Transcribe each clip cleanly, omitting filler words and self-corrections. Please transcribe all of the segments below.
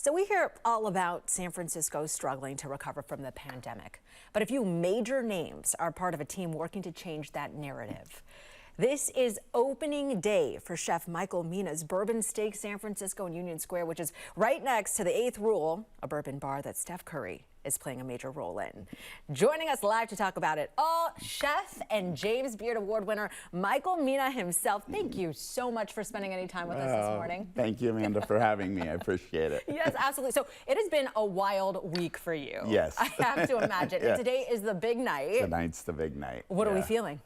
So we hear all about San Francisco struggling to recover from the pandemic, but a few major names are part of a team working to change that narrative. This is opening day for Chef Michael Mina's Bourbon Steak San Francisco in Union Square, which is right next to the 8th Rule, a bourbon bar that Steph Curry is playing a major role in. Joining us live to talk about it all, chef and James Beard Award winner Michael Mina himself. Thank you so much for spending any time with us this morning. Thank you, Amanda, for having me. I appreciate it. Yes, absolutely. So it has been a wild week for you. Yes. I have to imagine. Yeah. And today is the big night. Tonight's the big night. What are we feeling?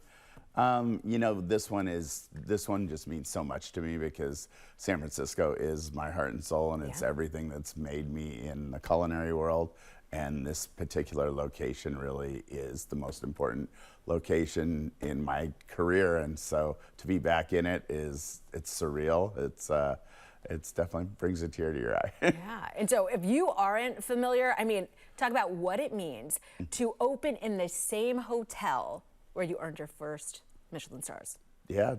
You know, this one just means so much to me because San Francisco is my heart and soul, and it's everything that's made me in the culinary world. And this particular location really is the most important location in my career. And so to be back in it it's surreal. It's definitely brings a tear to your eye. Yeah. And so if you aren't familiar, I mean, talk about what it means to open in the same hotel where you earned your first Michelin stars. Yeah,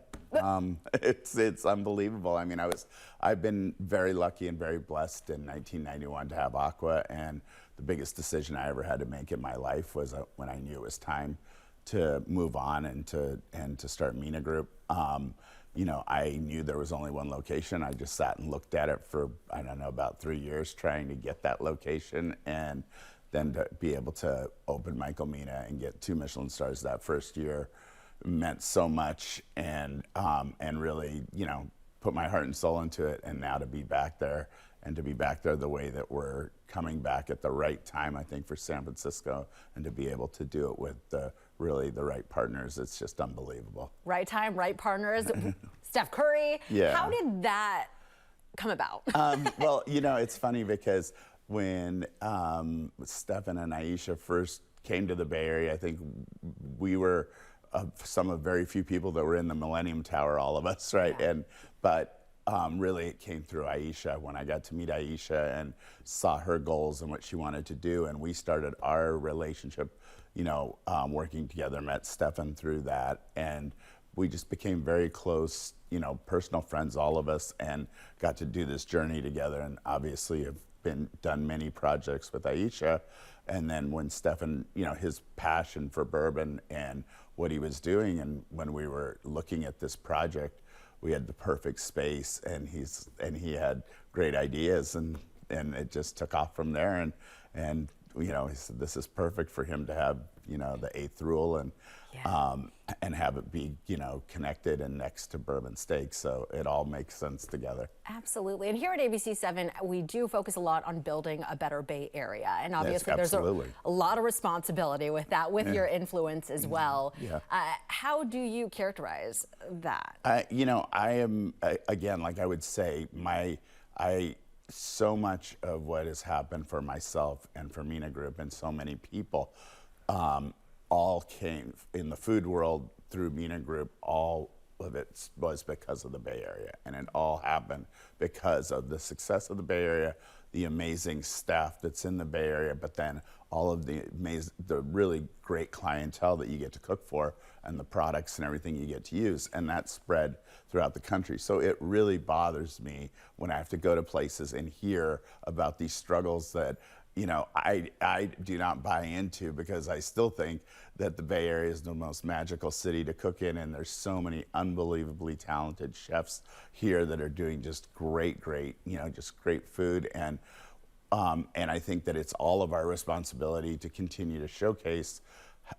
it's unbelievable. I mean, I've been very lucky and very blessed in 1991 to have Aqua, and the biggest decision I ever had to make in my life was when I knew it was time to move on and to start Mina Group. You know, I knew there was only one location. I just sat and looked at it for, I don't know, about 3 years trying to get that location, and then to be able to open Michael Mina and get 2 Michelin stars that first year meant so much, and really, you know, put my heart and soul into it. And now to be back there, and to be back there the way that we're coming back at the right time, I think, for San Francisco, and to be able to do it with really the right partners, it's just unbelievable. Right time, right partners. Steph Curry. Yeah. How did that come about? Well, you know, it's funny because when Stefan and Aisha first came to the Bay Area, I think we were some of very few people that were in the Millennium Tower, all of us, right? Yeah. But really it came through Aisha when I got to meet Aisha and saw her goals and what she wanted to do, and we started our relationship, you know, working together, met Stefan through that, and we just became very close, you know, personal friends, all of us, and got to do this journey together, and obviously have done many projects with Aisha. And then when Stefan, you know, his passion for bourbon and what he was doing, and when we were looking at this project, we had the perfect space, and he had great ideas, and it just took off from there. And you know, he said this is perfect for him to have, you know, the 8th Rule, and have it be, you know, connected and next to Bourbon Steak, so it all makes sense together. Absolutely. And here at ABC7, we do focus a lot on building a better Bay Area, and obviously yes, there's a lot of responsibility with that, with your influence as well. Yeah. How do you characterize that? You know, I am, again, like I would say, so much of what has happened for myself and for Mina Group and so many people all came in the food world through Mina Group. All of it was because of the Bay Area, and it all happened because of the success of the Bay Area, the amazing staff that's in the Bay Area, but then all of the really great clientele that you get to cook for, and the products and everything you get to use, and that spread throughout the country. So it really bothers me when I have to go to places and hear about these struggles that, you know, I do not buy into, because I still think that the Bay Area is the most magical city to cook in, and there's so many unbelievably talented chefs here that are doing just great, you know, just great food. And I think that it's all of our responsibility to continue to showcase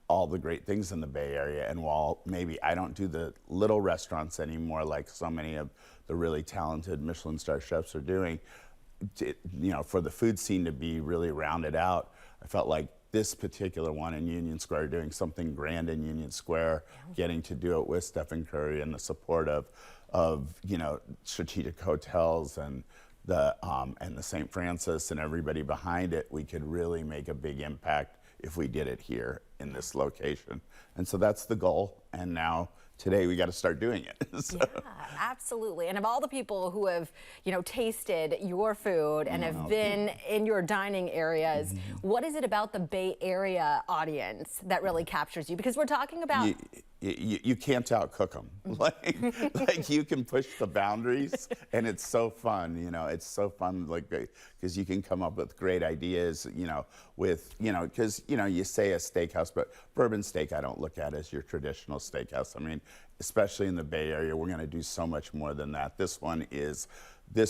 all the great things in the Bay Area. And while maybe I don't do the little restaurants anymore like so many of the really talented Michelin star chefs are doing, you know, for the food scene to be really rounded out, I felt like this particular one in Union Square, doing something grand in Union Square, getting to do it with Stephen Curry and the support of you know, strategic hotels and the St. Francis and everybody behind it, we could really make a big impact if we did it here in this location. And so that's the goal. And now today we got to start doing it. So. Yeah, absolutely. And of all the people who have, you know, tasted your food and have been in your dining areas, what is it about the Bay Area audience that really captures you? Because we're talking about you can't outcook them. Like you can push the boundaries, and it's so fun. You know, it's so fun. Like because you can come up with great ideas. You know, with because you say a steakhouse, but Bourbon Steak I don't look at as your traditional steakhouse. I mean, especially in the Bay Area, we're going to do so much more than that. This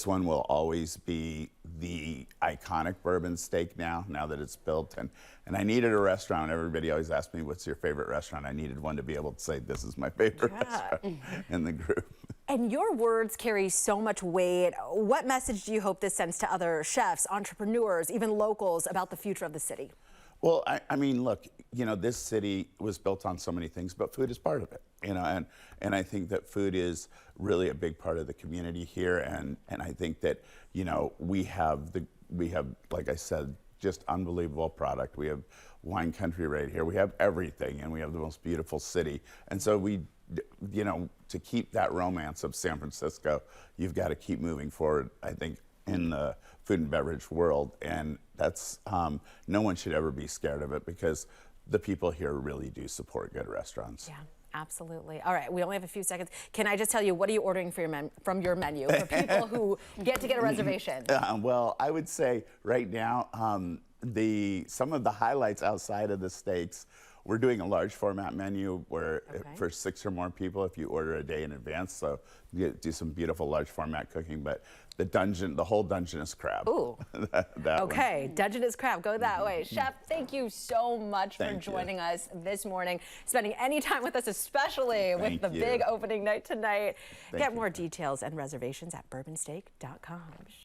one will always be the iconic Bourbon Steak now that it's built. And I needed a restaurant. Everybody always asks me, what's your favorite restaurant? I needed one to be able to say, this is my favorite restaurant in the group. And your words carry so much weight. What message do you hope this sends to other chefs, entrepreneurs, even locals about the future of the city? Well, I mean, look, this city was built on so many things, but food is part of it, and I think that food is really a big part of the community here, and I think that, we have, like I said, just unbelievable product. We have wine country right here. We have everything, and we have the most beautiful city. And so to keep that romance of San Francisco, you've got to keep moving forward, I think, in the food and beverage world, and that's no one should ever be scared of it because the people here really do support good restaurants. Yeah, absolutely. All right, we only have a few seconds. Can I just tell you, what are you ordering for from your menu for people who get a reservation? Well, I would say right now some of the highlights outside of the steaks. We're doing a large format menu where for 6 or more people, if you order a day in advance, so you do some beautiful large format cooking. But the whole Dungeness crab. Ooh. that okay, one. Dungeness crab, go that way. Chef, thank you so much for joining us this morning, spending any time with us, especially with the big opening night tonight. Get more details and reservations at bourbonsteak.com.